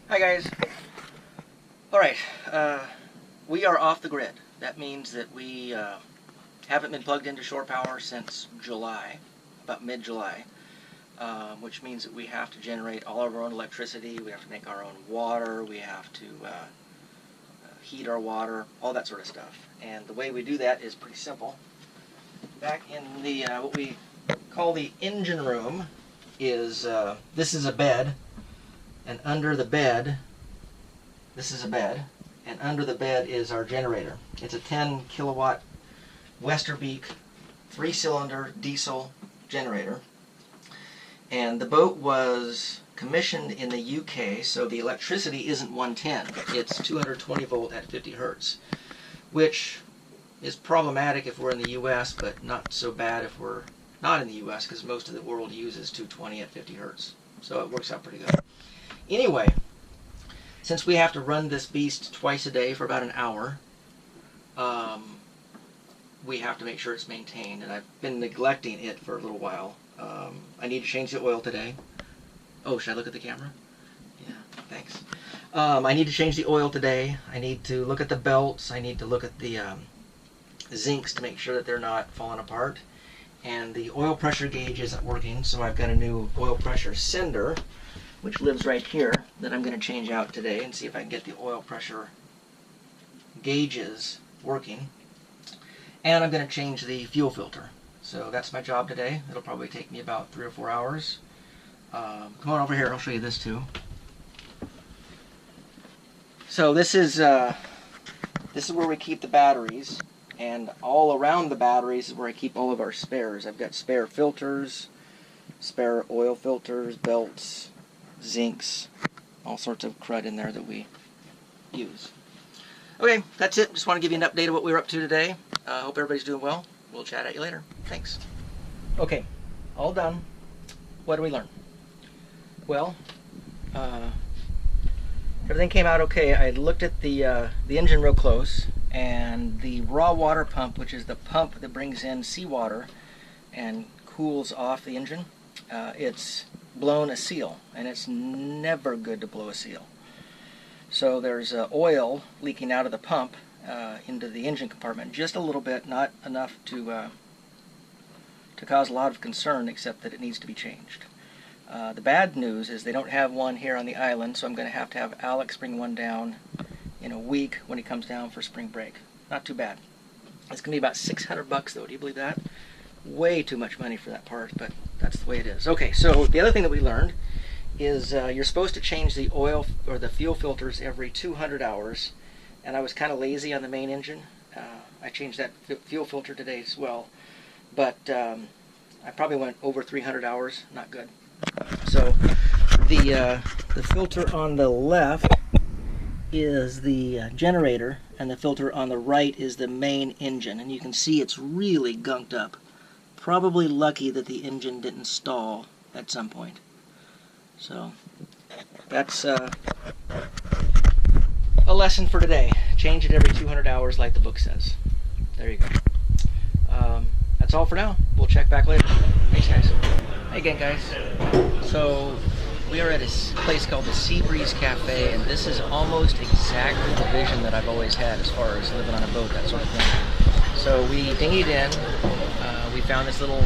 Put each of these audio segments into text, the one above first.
Hi guys. Alright, we are off the grid. That means that we haven't been plugged into shore power since July, about mid-July, which means that we have to generate all of our own electricity, we have to make our own water, we have to heat our water, all that sort of stuff. And the way we do that is pretty simple. Back in the what we call the engine room is, this is a bed, and under the bed, this is a bed, and under the bed is our generator. It's a 10 kilowatt Westerbeek 3-cylinder diesel generator. And the boat was commissioned in the UK, so the electricity isn't 110, it's 220 volt at 50 hertz, which is problematic if we're in the US, but not so bad if we're not in the US, because most of the world uses 220 at 50 hertz. So it works out pretty good. Anyway, since we have to run this beast twice a day for about an hour, we have to make sure it's maintained, and I've been neglecting it for a little while. I need to change the oil today. Oh, should I look at the camera? Yeah, thanks. I need to change the oil today. I need to look at the belts. I need to look at the zincs to make sure that they're not falling apart. And the oil pressure gauge isn't working, so I've got a new oil pressure sender, which lives right here, that I'm going to change out today and see if I can get the oil pressure gauges working. And I'm going to change the fuel filter. So that's my job today. It'll probably take me about 3 or 4 hours. Come on over here, I'll show you this too. So this is where we keep the batteries, and all around the batteries is where I keep all of our spares. I've got spare filters, spare oil filters, belts, zincs, all sorts of crud in there that we use. Okay, that's it. Just want to give you an update of what we were up to today. Hope everybody's doing well. We'll chat at you later. Thanks. Okay, all done. What did we learn? Well, everything came out okay. I looked at the engine real close, and the raw water pump, which is the pump that brings in seawater and cools off the engine, it's blown a seal, and it's never good to blow a seal. So there's oil leaking out of the pump into the engine compartment, just a little bit, not enough to cause a lot of concern, except that it needs to be changed. The bad news is they don't have one here on the island, so I'm going to have Alex bring one down in a week when he comes down for spring break. Not too bad. It's going to be about $600 though. Do you believe that? Way too much money for that part, but that's the way it is. Okay, so the other thing that we learned is you're supposed to change the oil or the fuel filters every 200 hours, and I was kind of lazy on the main engine. I changed that fuel filter today as well, but I probably went over 300 hours. Not good. So the filter on the left is the generator, and the filter on the right is the main engine, and you can see it's really gunked up. Probably lucky that the engine didn't stall at some point. So that's a lesson for today. Change it every 200 hours like the book says. There you go. That's all for now. We'll check back later. Thanks, guys. Hey again, guys. So we are at a place called the Sea Breeze Cafe, and this is almost exactly the vision that I've always had as far as living on a boat, that sort of thing. So we dinghied in. We found this little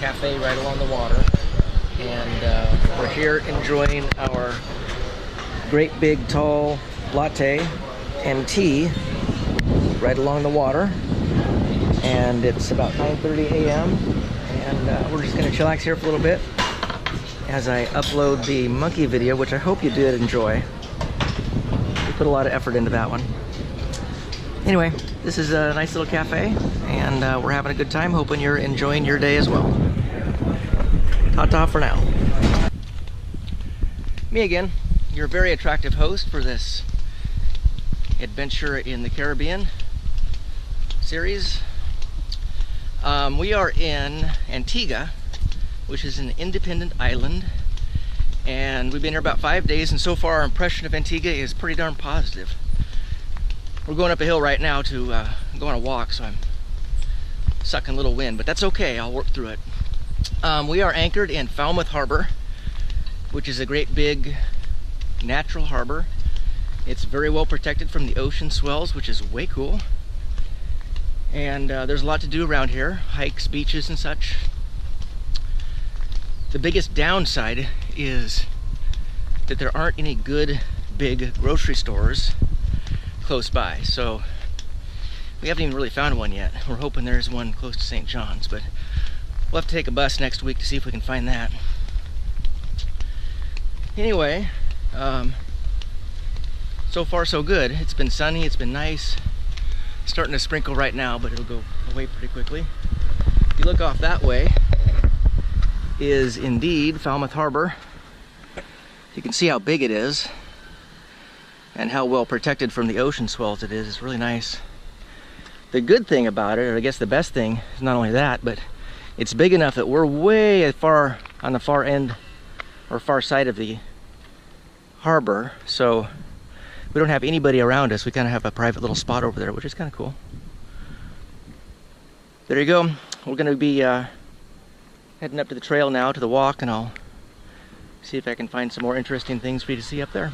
cafe right along the water, and we're here enjoying our great big tall latte and tea right along the water. And it's about 9:30 a.m. and we're just going to chillax here for a little bit as I upload the monkey video, which I hope you did enjoy. We put a lot of effort into that one. Anyway, this is a nice little cafe, and we're having a good time. Hoping you're enjoying your day as well. Ta-ta for now. Me again, your very attractive host for this Adventure in the Caribbean series. We are in Antigua, which is an independent island, and we've been here about 5 days, and so far our impression of Antigua is pretty darn positive. We're going up a hill right now to go on a walk, so I'm sucking a little wind, but that's okay, I'll work through it. We are anchored in Falmouth Harbor, which is a great big natural harbor. It's very well protected from the ocean swells, which is way cool. And there's a lot to do around here, hikes, beaches, and such. The biggest downside is that there aren't any good big grocery stores close by. So we haven't even really found one yet. We're hoping there's one close to St. John's, but we'll have to take a bus next week to see if we can find that. Anyway, so far so good. It's been sunny, it's been nice. It's starting to sprinkle right now, but it'll go away pretty quickly. If you look off that way, is indeed Falmouth Harbor. You can see how big it is and how well protected from the ocean swells it is. It's really nice. The good thing about it, or I guess the best thing, is not only that, but it's big enough that we're way far on the far end or far side of the harbor, so we don't have anybody around us. We kind of have a private little spot over there, which is kind of cool. There you go. We're going to be heading up to the trail now, to the walk, and I'll see if I can find some more interesting things for you to see up there.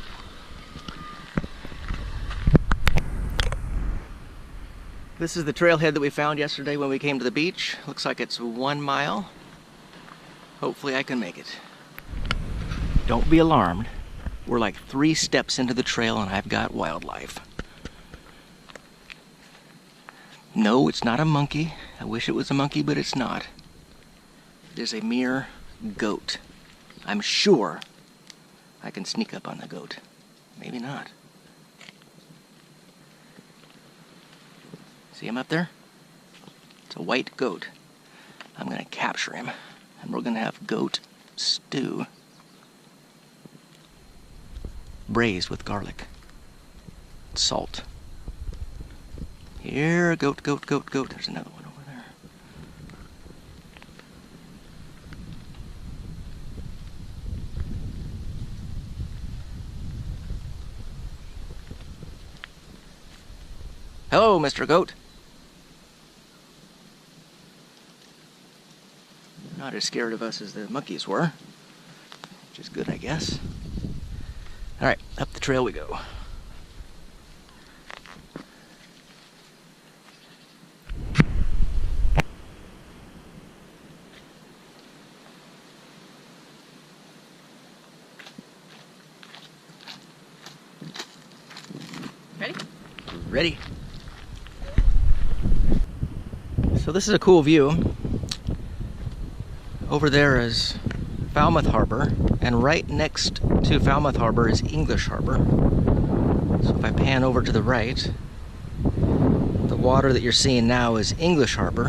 This is the trailhead that we found yesterday when we came to the beach. Looks like it's 1 mile. Hopefully I can make it. Don't be alarmed. We're like 3 steps into the trail and I've got wildlife. No, it's not a monkey. I wish it was a monkey, but it's not. It is a mere goat. I'm sure I can sneak up on the goat. Maybe not. See him up there? It's a white goat. I'm gonna capture him and we're gonna have goat stew. Braised with garlic. Salt. Here, goat, goat, goat, goat. There's another one over there. Hello, Mr. Goat. Not as scared of us as the monkeys were, which is good, I guess. All right, up the trail we go. Ready? Ready. So this is a cool view. Over there is Falmouth Harbor, and right next to Falmouth Harbor is English Harbor. So if I pan over to the right, the water that you're seeing now is English Harbor,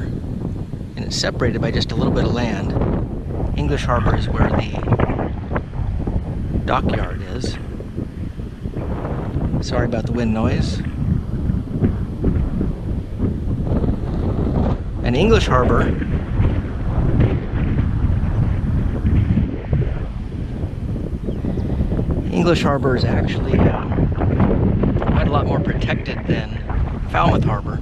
and it's separated by just a little bit of land. English Harbor is where the dockyard is. Sorry about the wind noise. And English Harbor is actually quite a lot more protected than Falmouth Harbor,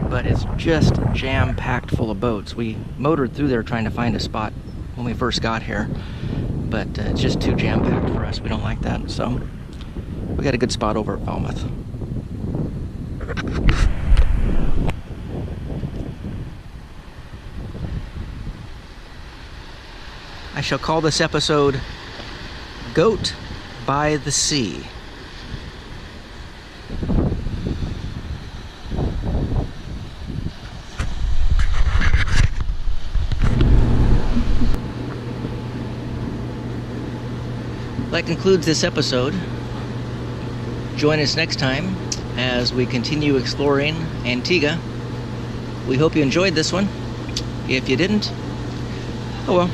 but it's just jam-packed full of boats. We motored through there trying to find a spot when we first got here, but it's just too jam-packed for us. We don't like that, so we got a good spot over at Falmouth. I shall call this episode Goat by the Sea. That concludes this episode. Join us next time as we continue exploring Antigua. We hope you enjoyed this one. If you didn't, oh well.